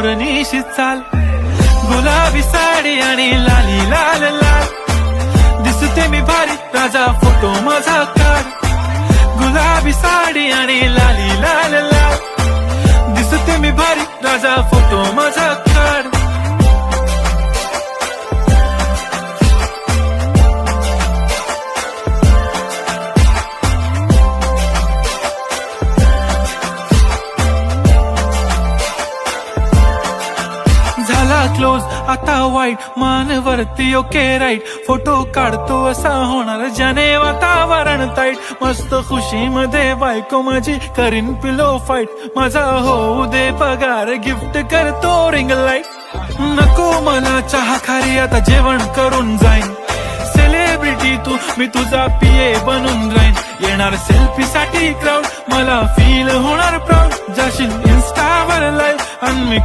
निशी चाल, गुलाबी साडी आणि लाली लाल लाल, दिसते मी भारी राजा फोटो माझा काढ. गुलाबी साडी आणि लाली लाल लाल, दिसते मी भारी राजा फोटो माझा काढ. झाला क्लोज आता वाईट, मानवरती ओके राईट, फोटो काढतो असा होणार ज्याने वातावरण ताईट. मस्त खुशी मध्ये बायको माझी करीन पिलो फाईट, माझा होऊ दे पगार गिफ्ट करतो रिंग लाईट. नको मला चहा खारी आता जेवण करून जाईन, सेलिब्रिटी तू मी तुझा पिये बनून राहीन. येणार सेल्फी साठी क्राऊड, मला फील होणार प्राऊड, जाशील इन्स्टावर लाईव्ह आणि मी